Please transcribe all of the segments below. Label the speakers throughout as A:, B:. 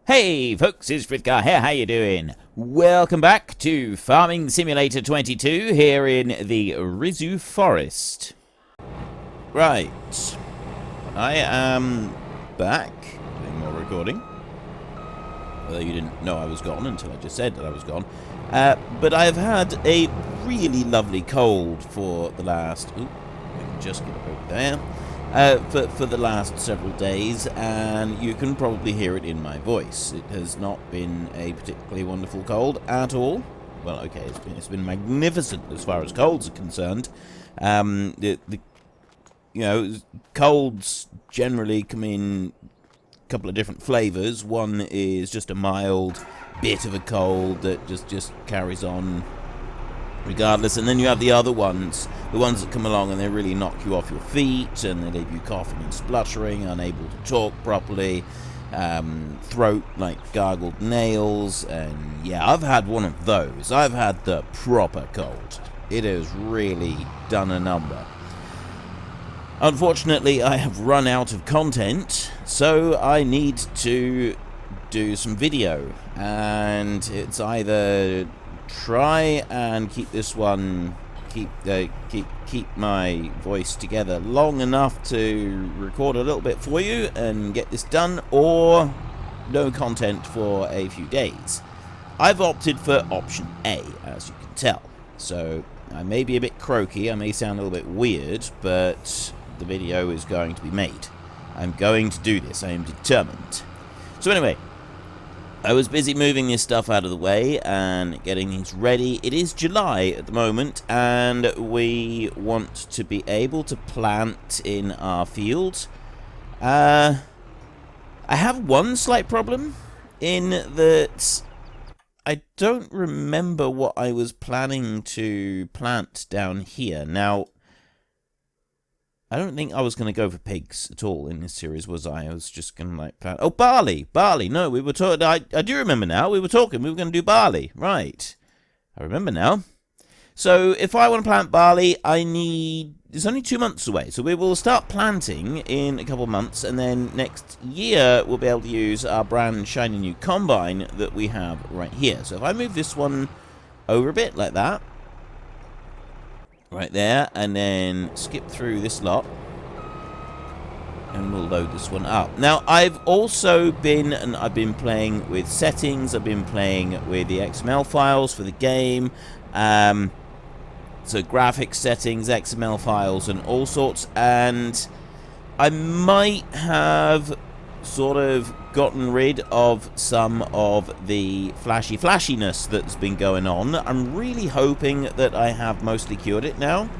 A: Hey folks, it's Frithgar here, how you doing? Welcome back to Farming Simulator 22 here in the Risoux Forest. Right, I am back doing more recording. Although you didn't know I was gone until I just said that I was gone. But I've had a really lovely cold for the last... Ooh, I can just get over there. For the last several days, and you can probably hear it in my voice. It has not been a particularly wonderful cold at all. Well, okay, it's been magnificent as far as colds are concerned. Colds generally come in a couple of different flavors. One is just a mild bit of a cold that just carries on regardless, and then you have the other ones, the ones that come along and they really knock you off your feet and they leave you coughing and spluttering, unable to talk properly, throat like gargled nails. And yeah, I've had one of those. I've had the proper cold. It has really done a number. Unfortunately, I have run out of content, so I need to do some video, and it's either try and keep this one, keep my voice together long enough to record a little bit for you and get this done, or no content for a few days. I've opted for option A, as you can tell. So I may be a bit croaky, I may sound a little bit weird, but the video is going to be made. I'm going to do this, I am determined. So anyway, I was busy moving this stuff out of the way and getting things ready. It is July at the moment, and we want to be able to plant in our field. I have one slight problem in that I don't remember what I was planning to plant down here. Now, I don't think I was going to go for pigs at all in this series, was I? I was just going to, like, plant... Oh, barley! Barley! No, we were talking... I do remember now. We were talking. We were going to do barley. Right. I remember now. So, if I want to plant barley, I need... It's only 2 months away. So, we will start planting in a couple of months. And then next year, we'll be able to use our brand shiny new combine that we have right here. So, if I move this one over a bit like that... Right there, and then skip through this lot, and we'll load this one up. Now, I've also been, and I've been playing with settings, I've been playing with the XML files for the game, so graphics settings, XML files, and all sorts, and I might have sort of gotten rid of some of the flashiness that's been going on. I'm really hoping that I have mostly cured it now.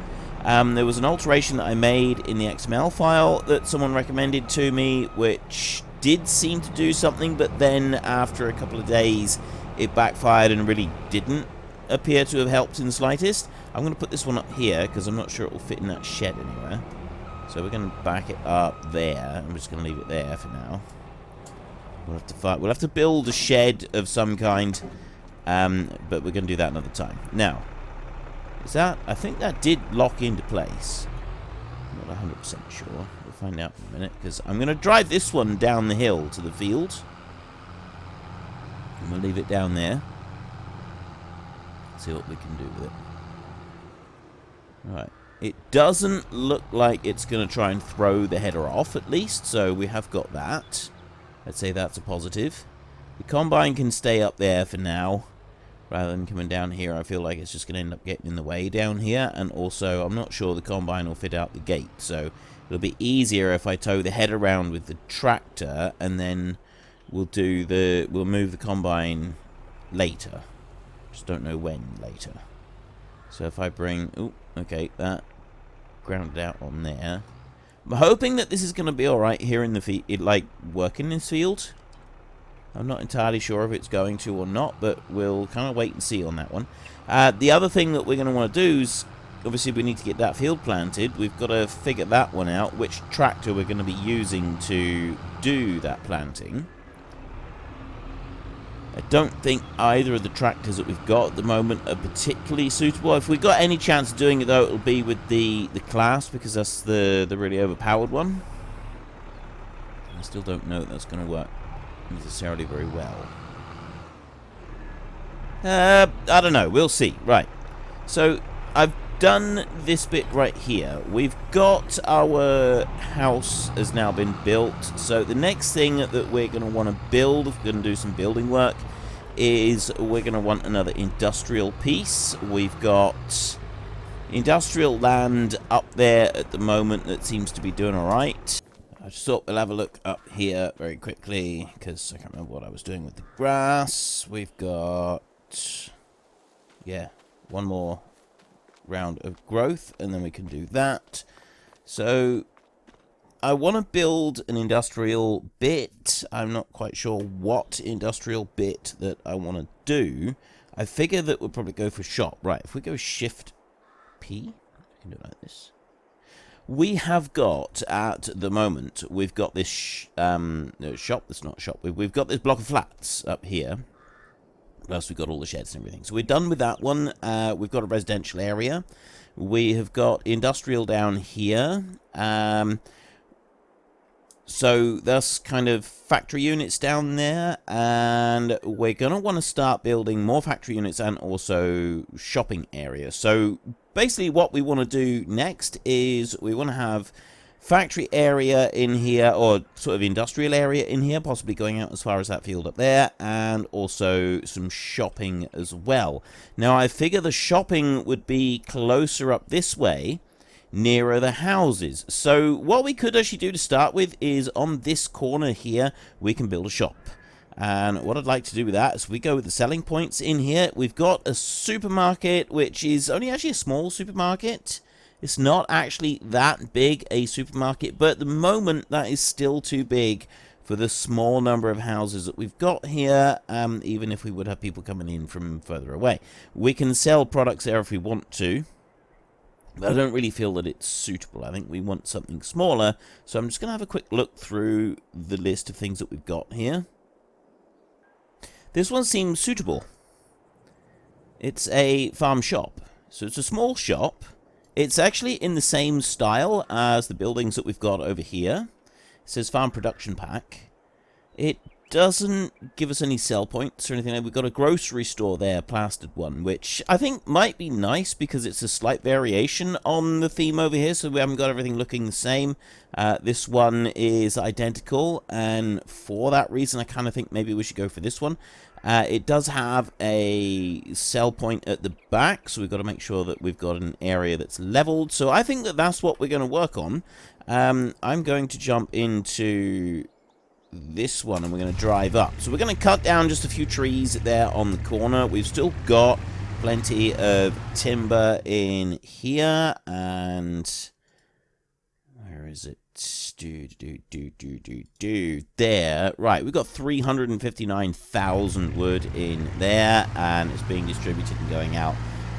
A: There was an alteration that I made in the XML file that someone recommended to me, which did seem to do something, but then after a couple of days it backfired and really didn't appear to have helped in the slightest. I'm going to put this one up here because I'm not sure it will fit in that shed anywhere. So we're going to back it up there. I'm just going to leave it there for now. We'll have to fight. We'll have to build a shed of some kind, but we're going to do that another time. Now, is that? I think that did lock into place. I'm not 100% sure. We'll find out in a minute, because I'm going to drive this one down the hill to the field. I'm going to leave it down there. See what we can do with it. All right. It doesn't look like it's going to try and throw the header off, at least, so we have got that. I'd say that's a positive. The combine can stay up there for now, rather than coming down here. I feel like it's just going to end up getting in the way down here, and also I'm not sure the combine will fit out the gate, so it'll be easier if I tow the head around with the tractor, and then we'll move the combine later. Just don't know when later. So if I bring... Ooh, okay, that grounded out on there. I'm hoping that this is going to be alright here in the field, like, work in this field. I'm not entirely sure if it's going to or not, but we'll kind of wait and see on that one. The other thing that we're going to want to do is, obviously we need to get that field planted. We've got to figure that one out, which tractor we're going to be using to do that planting. I don't think either of the tractors that we've got at the moment are particularly suitable. If we've got any chance of doing it, though, it'll be with the CLAAS, because that's the really overpowered one. I still don't know if that's going to work necessarily very well. I don't know. We'll see. Right. So, I've done this bit right here. We've got our house has now been built. So, the next thing that we're going to want to build, if we're going to do some building work, is we're going to want another industrial piece. We've got industrial land up there at the moment that seems to be doing alright. I just thought we'll have a look up here very quickly, because I can't remember what I was doing with the grass. We've got, yeah, one more round of growth, and then we can do that. So, I want to build an industrial bit. I'm not quite sure what industrial bit that I want to do. I figure that we'll probably go for shop. Right, if we go Shift P, we can do it like this. We have got, at the moment, we've got this shop. That's not a shop. We've got this block of flats up here. Plus, we've got all the sheds and everything. So we're done with that one. We've got a residential area. We have got industrial down here. So that's kind of factory units down there, and we're going to want to start building more factory units and also shopping areas. So basically what we want to do next is we want to have factory area in here, or sort of industrial area in here, possibly going out as far as that field up there, and also some shopping as well. Now I figure the shopping would be closer up this way, nearer the houses. So what we could actually do to start with is on this corner here, we can build a shop. And what I'd like to do with that is we go with the selling points in here. We've got a supermarket, which is only actually a small supermarket. It's not actually that big a supermarket, but at the moment that is still too big for the small number of houses that we've got here, even if we would have people coming in from further away. We can sell products there if we want to, but I don't really feel that it's suitable. I think we want something smaller. So I'm just going to have a quick look through the list of things that we've got here. This one seems suitable. It's a farm shop. So it's a small shop. It's actually in the same style as the buildings that we've got over here. It says farm production pack. It doesn't give us any sell points or anything. We've got a grocery store there, plastered one, which I think might be nice because it's a slight variation on the theme over here, so we haven't got everything looking the same. This one is identical, and for that reason I kind of think maybe we should go for this one. It does have a sell point at the back, so we've got to make sure that we've got an area that's leveled. So I think that that's what we're going to work on. I'm going to jump into this one and we're going to drive up. So we're going to cut down just a few trees there on the corner. We've still got plenty of timber in here, and where is it? There. Right, we've got 359,000 wood in there, and it's being distributed and going out.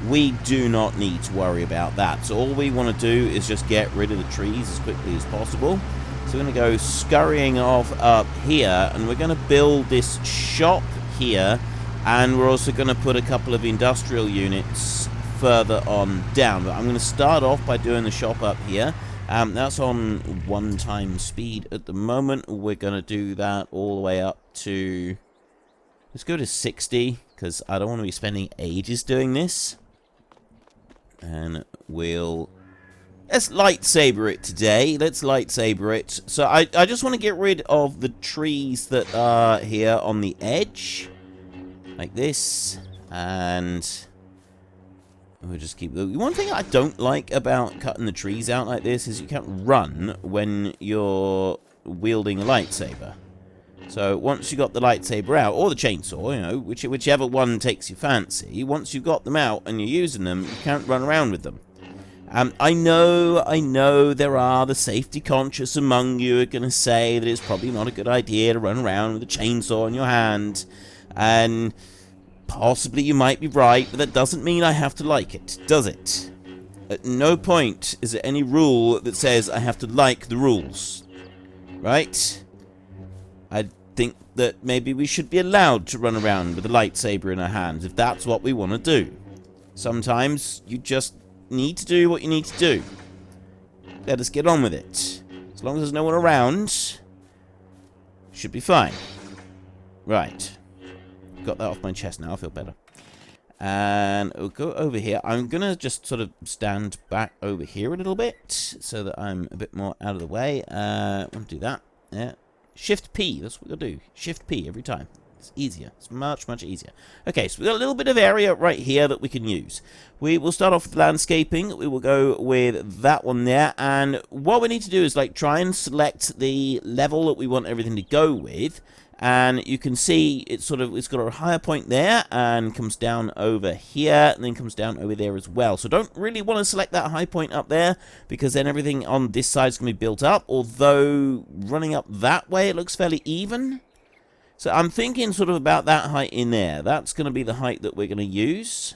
A: We do not need to worry about that. So all we want to do is just get rid of the trees as quickly as possible. So we're going to go scurrying off up here, and we're going to build this shop here, and we're also going to put a couple of industrial units further on down. But I'm going to start off by doing the shop up here. That's on 1 times speed at the moment. We're going to do that all the way up to, let's go to 60, because I don't want to be spending ages doing this. And let's lightsaber it today. Let's lightsaber it. So I just want to get rid of the trees that are here on the edge, like this, and we'll just keep. One thing I don't like about cutting the trees out like this is you can't run when you're wielding a lightsaber. So once you got the lightsaber out, or the chainsaw, you know, whichever one takes your fancy, once you've got them out and you're using them, you can't run around with them. I know there are the safety conscious among you who are going to say that it's probably not a good idea to run around with a chainsaw in your hand, and possibly you might be right, but that doesn't mean I have to like it, does it? At no point is there any rule that says I have to like the rules, right? I think that maybe we should be allowed to run around with a lightsaber in our hands if that's what we want to do. Sometimes you just need to do what you need to do. Let us get on with it. As long as there's no one around, should be fine. Right. Got that off my chest now. I feel better. And we'll go over here. I'm going to just sort of stand back over here a little bit so that I'm a bit more out of the way. I want to do that. Yeah. Shift P. That's what we'll do. Shift P every time. It's easier. It's much, much easier. Okay, so we've got a little bit of area right here that we can use. We will start off with landscaping. We will go with that one there. And what we need to do is like try and select the level that we want everything to go with. And you can see it's got a higher point there and comes down over here and then comes down over there as well. So don't really want to select that high point up there because then everything on this side is going to be built up. Although running up that way it looks fairly even. So I'm thinking sort of about that height in there. That's going to be the height that we're going to use.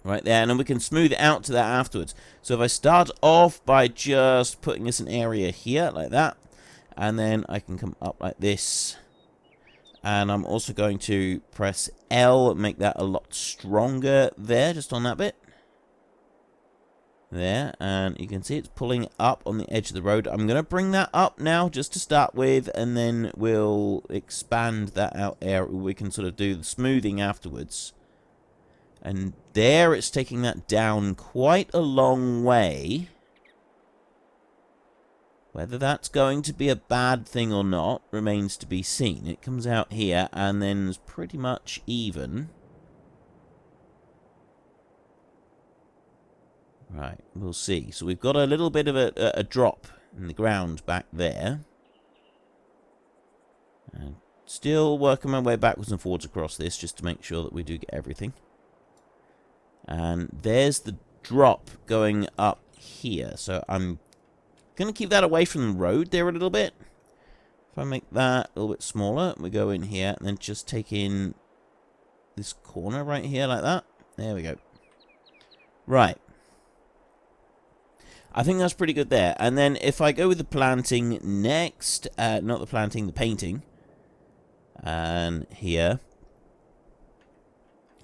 A: Right there, and then we can smooth it out to that afterwards. So if I start off by just putting this in area here like that. And then I can come up like this. And I'm also going to press L, make that a lot stronger there, just on that bit. There, and you can see it's pulling up on the edge of the road. I'm going to bring that up now, just to start with, and then we'll expand that out there. We can sort of do the smoothing afterwards. And there it's taking that down quite a long way. Whether that's going to be a bad thing or not remains to be seen. It comes out here and then is pretty much even. Right, we'll see. So we've got a little bit of a drop in the ground back there. And still working my way backwards and forwards across this just to make sure that we do get everything. And there's the drop going up here. So I'm going to keep that away from the road there a little bit. If I make that a little bit smaller, we go in here and then just take in this corner right here like that. There we go. Right. I think that's pretty good there. And then if I go with the planting next, not the planting, the painting. And here.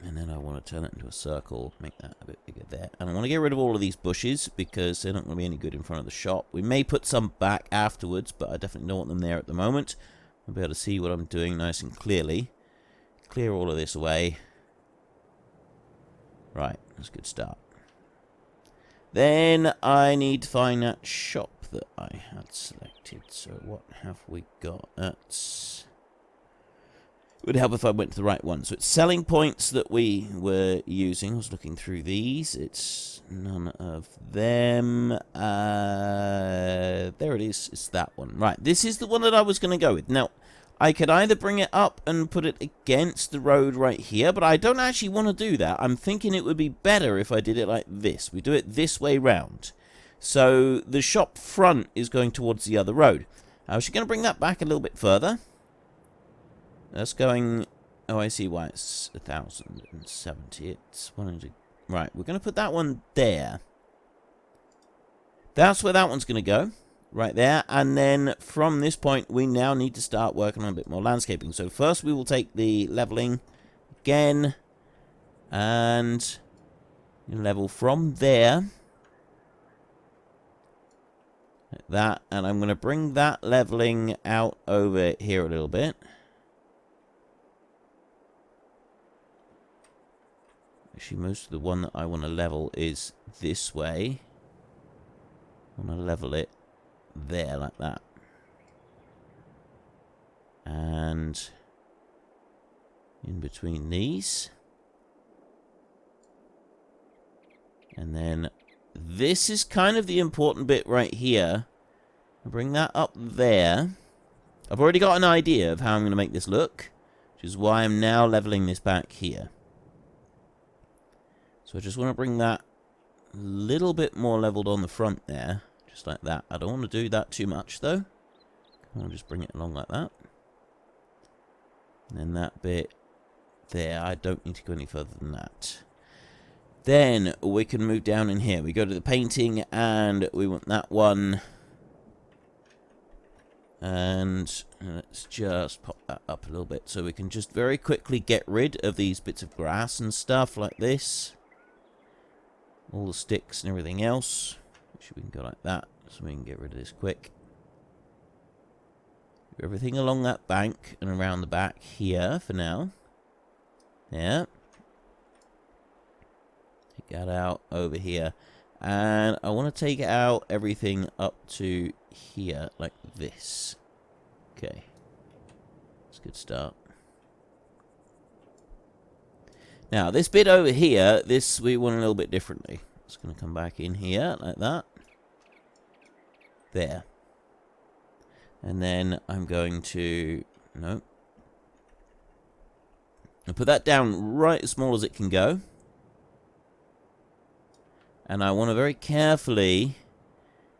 A: And then I want to turn it into a circle, make that a bit bigger there. And I want to get rid of all of these bushes because they're not going to be any good in front of the shop. We may put some back afterwards, but I definitely don't want them there at the moment. I'll be able to see what I'm doing nice and clearly. Clear all of this away. Right, that's a good start. Then I need to find that shop that I had selected. So what have we got? That's... It would help if I went to the right one. So it's selling points that we were using. I was looking through these. It's none of them. There it is. It's that one. Right. This is the one that I was going to go with. Now, I could either bring it up and put it against the road right here, but I don't actually want to do that. I'm thinking it would be better if I did it like this. We do it this way round. So the shop front is going towards the other road. I was going to bring that back a little bit further. That's going... Oh, I see why it's 1,070. It's 100... Right, we're going to put that one there. That's where that one's going to go. Right there. And then from this point, we now need to start working on a bit more landscaping. So first we will take the leveling again. And level from there. Like that. And I'm going to bring that leveling out over here a little bit. Actually, most of the one that I want to level is this way. I want to level it there, like that. And in between these. And then this is kind of the important bit right here. I'll bring that up there. I've already got an idea of how I'm going to make this look, which is why I'm now leveling this back here. So I just want to bring that a little bit more leveled on the front there. Just like that. I don't want to do that too much, though. I'll just bring it along like that. And then that bit there. I don't need to go any further than that. Then we can move down in here. We go to the painting, and we want that one. And let's just pop that up a little bit. So we can just very quickly get rid of these bits of grass and stuff like this. All the sticks and everything else. Actually, we can go like that, so we can get rid of this quick. Everything along that bank and around the back here for now. Yeah. Take that out over here. And I want to take out everything up to here, like this. Okay. That's a good start. Now, this bit over here, this we want a little bit differently. It's going to come back in here, like that. There. And then I'm going to... No. I'll put that down right as small as it can go. And I want to very carefully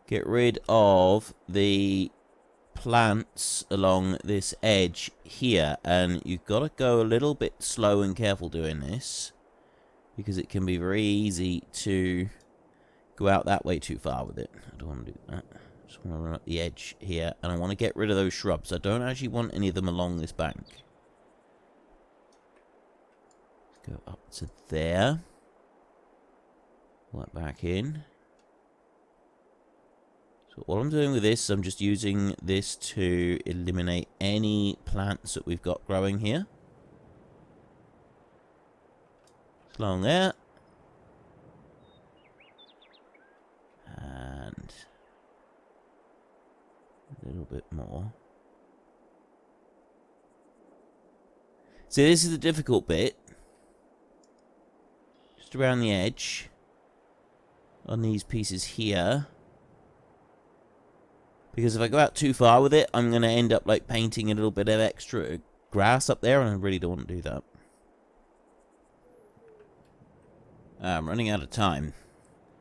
A: get rid of the plants along this edge here. And you've got to go a little bit slow and careful doing this, because it can be very easy to go out that way too far with it. I don't want to do that. I just want to run up the edge here. And I want to get rid of those shrubs. I don't actually want any of them along this bank. Go up to there. Pull that back in. So what I'm doing with this, I'm just using this to eliminate any plants that we've got growing here. Just along there. And a little bit more. See, this is the difficult bit. Just around the edge. On these pieces here. Because if I go out too far with it, I'm going to end up like painting a little bit of extra grass up there, and I really don't want to do that. I'm running out of time.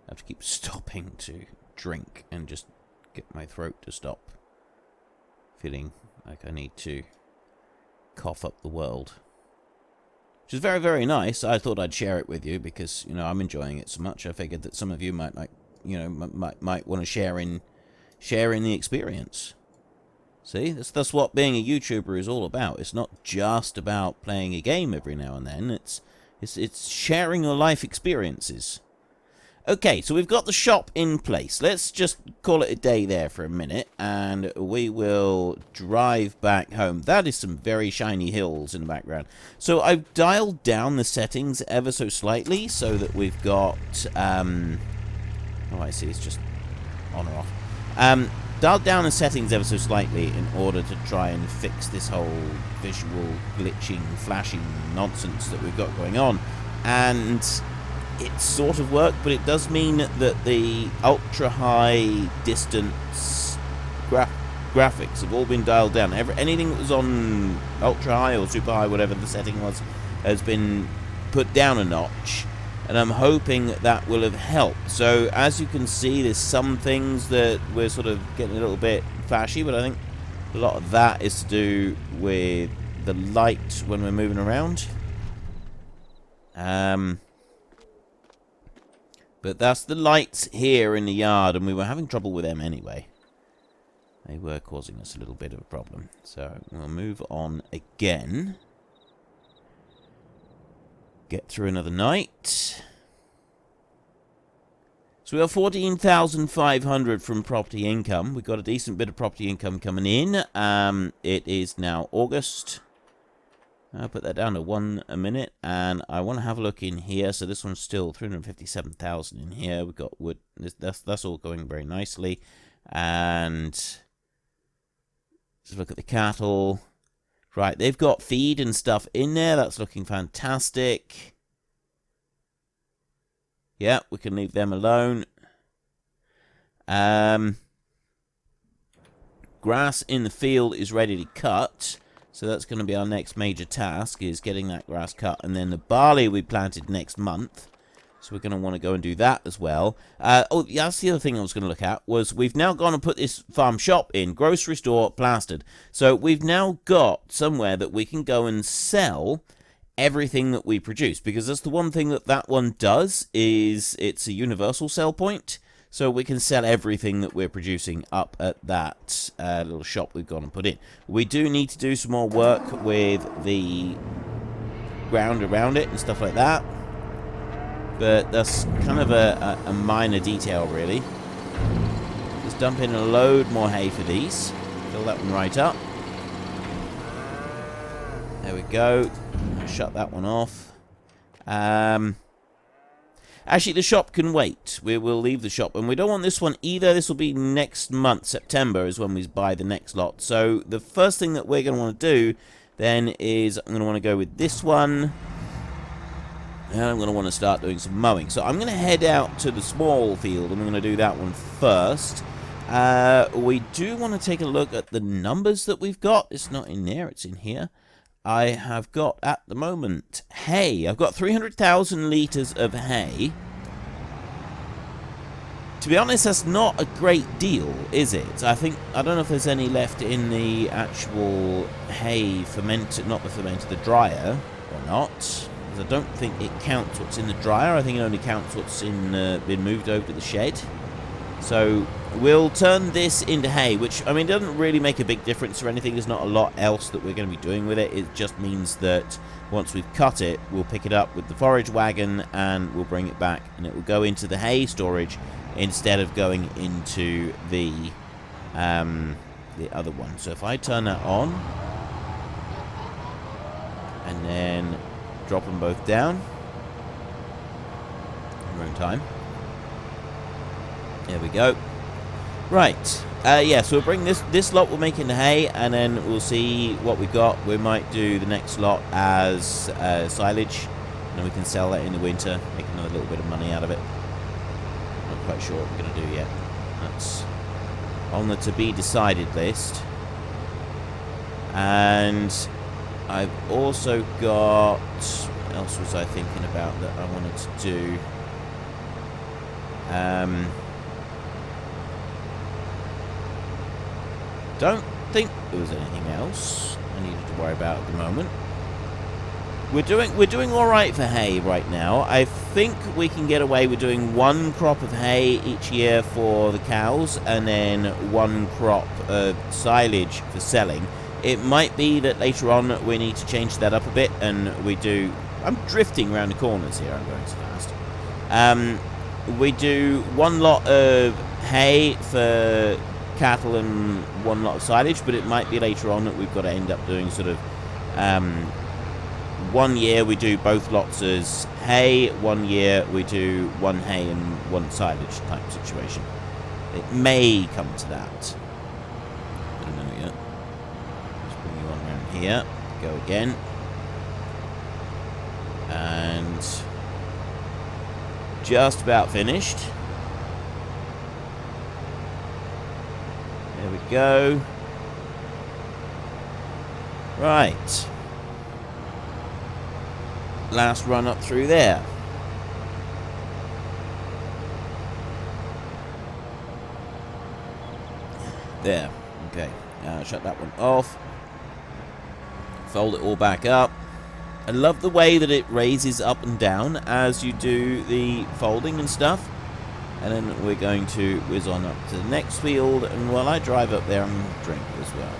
A: I have to keep stopping to drink and just get my throat to stop. Feeling like I need to cough up the world. Which is very, very nice. I thought I'd share it with you because, you know, I'm enjoying it so much. I figured that some of you might like, you know, might want to share in the experience. See, that's what being a YouTuber is all about. It's not just about playing a game every now and then. It's sharing your life experiences. Okay, so we've got the shop in place. Let's just call it a day there for a minute, and we will drive back home. That is some very shiny hills in the background. So I've dialed down the settings ever so slightly so that we've got... oh, I see, it's just on or off. Dialed down the settings ever so slightly in order to try and fix this whole visual glitching, flashing nonsense that we've got going on. And... it sort of worked, but it does mean that the ultra-high distance graphics have all been dialed down. Anything that was on ultra-high or super-high, whatever the setting was, has been put down a notch. And I'm hoping that will have helped. So, as you can see, there's some things that we're sort of getting a little bit flashy, but I think a lot of that is to do with the light when we're moving around. But that's the lights here in the yard, and we were having trouble with them anyway. They were causing us a little bit of a problem. So we'll move on again. Get through another night. So we have 14,500 from property income. We've got a decent bit of property income coming in. It is now August. I'll put that down to 1 a minute, and I want to have a look in here. So this one's still 357,000 in here. We've got wood. That's all going very nicely. And just look at the cattle. Right, they've got feed and stuff in there. That's looking fantastic. Yeah, we can leave them alone. Grass in the field is ready to cut. So that's going to be our next major task, is getting that grass cut. And then the barley we planted next month. So we're going to want to go and do that as well. Oh, that's the other thing I was going to look at, was we've now gone and put this farm shop in. Grocery store plastered. So we've now got somewhere that we can go and sell everything that we produce. Because that's the one thing that one does, is it's a universal sell point. So we can sell everything that we're producing up at that little shop we've gone and put in. We do need to do some more work with the ground around it and stuff like that. But that's kind of a minor detail, really. Just dump in a load more hay for these. Fill that one right up. There we go. Shut that one off. Actually, the shop can wait. We will leave the shop. And we don't want this one either. This will be next month. September is when we buy the next lot. So the first thing that we're going to want to do then is I'm going to want to go with this one. And I'm going to want to start doing some mowing. So I'm going to head out to the small field. And we're going to do that one first. We do want to take a look at the numbers that we've got. It's not in there. It's in here. I have got, at the moment, hay. I've got 300,000 litres of hay. To be honest, that's not a great deal, is it? I don't know if there's any left in the actual hay fermented, not the fermented, the dryer, or not. Because I don't think it counts what's in the dryer. I think it only counts what's been moved over to the shed. So we'll turn this into hay, which, I mean, doesn't really make a big difference or anything. There's not a lot else that we're going to be doing with it. It just means that once we've cut it, we'll pick it up with the forage wagon and we'll bring it back. And it will go into the hay storage instead of going into the other one. So if I turn that on and then drop them both down in our own time. There we go. Right. Yeah, so we'll bring this lot, we'll make into hay, and then we'll see what we've got. We might do the next lot as silage, and then we can sell that in the winter, make another little bit of money out of it. Not quite sure what we're going to do yet. That's on the to-be-decided list. And I've also got... What else was I thinking about that I wanted to do? Don't think there was anything else I needed to worry about at the moment. We're doing all right for hay right now. I think we can get away with doing one crop of hay each year for the cows and then one crop of silage for selling. It might be that later on we need to change that up a bit and we do... I'm drifting around the corners here. I'm going so fast. We do one lot of hay for cattle and one lot of silage, but it might be later on that we've got to end up doing sort of 1 year we do both lots as hay, 1 year we do one hay and one silage type situation. It may come to that. I don't know yet. Just bring you on around here. Go again. And just about finished. There we go. Right. Last run up through there. There. Okay. Shut that one off. Fold it all back up. I love the way that it raises up and down as you do the folding and stuff. And then we're going to whiz on up to the next field. And while I drive up there, I'm going to drink as well.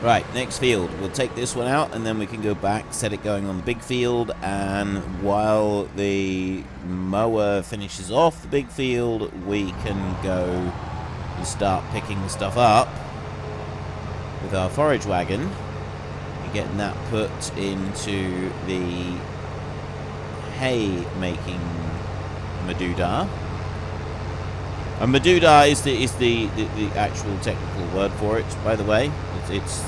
A: Right, next field. We'll take this one out and then we can go back, set it going on the big field. And while the mower finishes off the big field, we can go and start picking the stuff up with our forage wagon. And getting that put into the hay making Madoodah. A Madoodah is the actual technical word for it, by the way. It's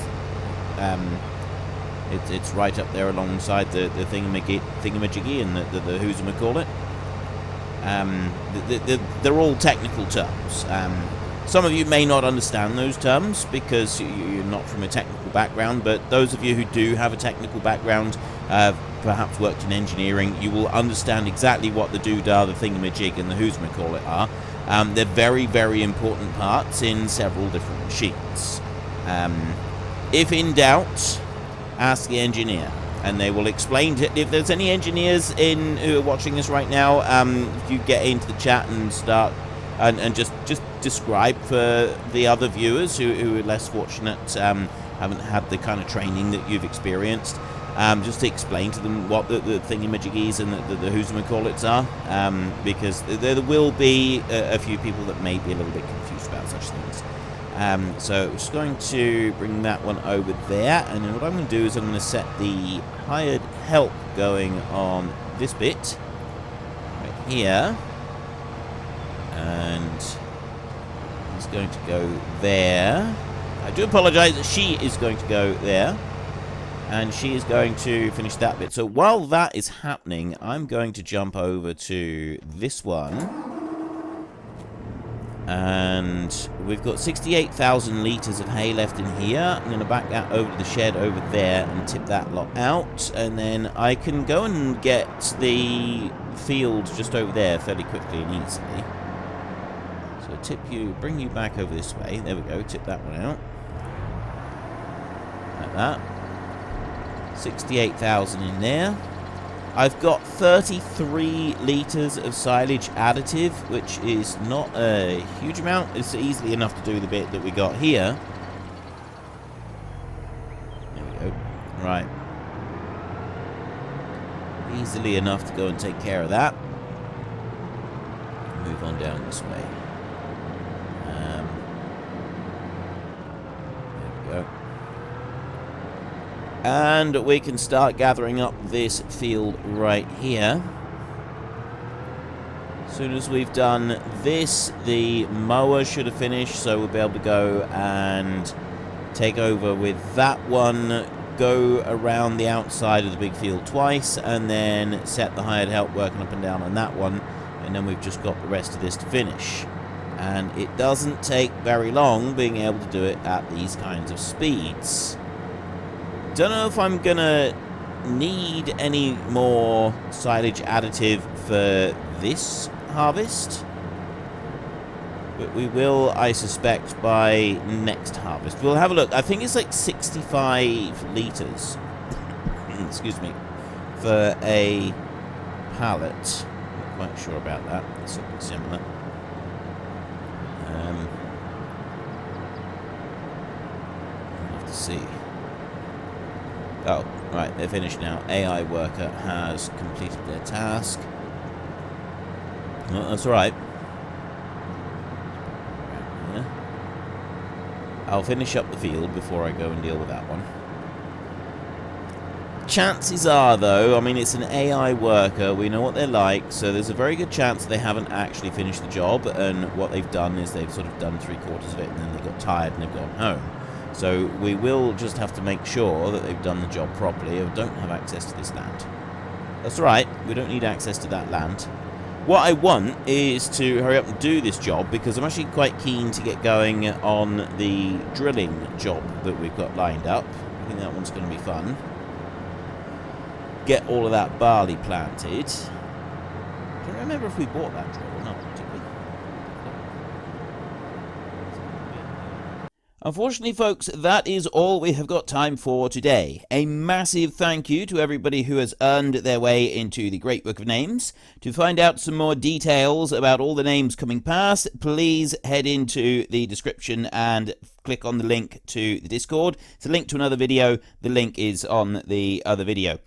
A: right up there alongside the thingamajiggy and the who's call it. They're all technical terms. Some of you may not understand those terms because you're not from a technical background, but those of you who do have a technical background, perhaps worked in engineering, you will understand exactly what the doodah, the thingamajig, and the who's call it are. They're very, very important parts in several different machines. If in doubt, ask the engineer, and they will explain to, if there's any engineers who are watching this right now, if you get into the chat and start and just describe for the other viewers who are less fortunate, haven't had the kind of training that you've experienced, just to explain to them what the thingamajiggies and the who's-em-call-its are, because there will be a few people that may be a little bit confused about such things. So we're just going to bring that one over there, and then what I'm going to do is I'm going to set the hired help going on this bit right here, and he's going to go there. I do apologize, she is going to go there, and she is going to finish that bit. So while that is happening, I'm going to jump over to this one. And we've got 68,000 litres of hay left in here. I'm going to back that over to the shed over there and tip that lot out. And then I can go and get the field just over there fairly quickly and easily. So bring you back over this way. There we go, tip that one out. Like that. 68,000 in there. I've got 33 litres of silage additive, which is not a huge amount. It's easily enough to do the bit that we got here. There we go. Right. Easily enough to go and take care of that. Move on down this way. There we go. And we can start gathering up this field right here. As soon as we've done this, the mower should have finished, so we'll be able to go and take over with that one, go around the outside of the big field twice, and then set the hired help working up and down on that one, and then we've just got the rest of this to finish. And it doesn't take very long being able to do it at these kinds of speeds. Don't know if I'm gonna need any more silage additive for this harvest, but we will, I suspect, by next harvest. We'll have a look. I think it's like 65 litres excuse me, for a pallet. Not quite sure about that. It's something similar. We'll have to see. Oh, right, they're finished now. AI worker has completed their task. Well, that's alright. Yeah. I'll finish up the field before I go and deal with that one. Chances are, though, I mean, it's an AI worker. We know what they're like, so there's a very good chance they haven't actually finished the job, and what they've done is they've sort of done 3/4 of it, and then they got tired and they've gone home. So we will just have to make sure that they've done the job properly. I don't have access to this land. That's right, we don't need access to that land. What I want is to hurry up and do this job, because I'm actually quite keen to get going on the drilling job that we've got lined up. I think that one's going to be fun. Get all of that barley planted. I don't remember if we bought that drill or not, did we? Unfortunately, folks, that is all we have got time for today. A massive thank you to everybody who has earned their way into the Great Book of Names. To find out some more details about all the names coming past, please head into the description and click on the link to the Discord. It's a link to another video. The link is on the other video.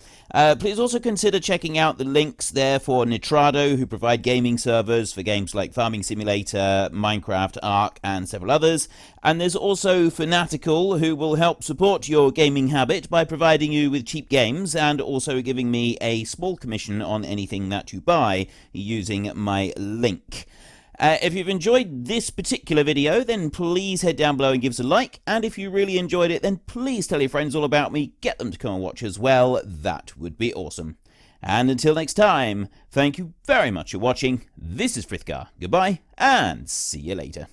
A: Please also consider checking out the links there for Nitrado, who provide gaming servers for games like Farming Simulator, Minecraft, Ark, and several others. And there's also Fanatical, who will help support your gaming habit by providing you with cheap games and also giving me a small commission on anything that you buy using my link. If you've enjoyed this particular video, then please head down below and give us a like. And if you really enjoyed it, then please tell your friends all about me. Get them to come and watch as well. That would be awesome. And until next time, thank you very much for watching. This is Frithgar. Goodbye, and see you later.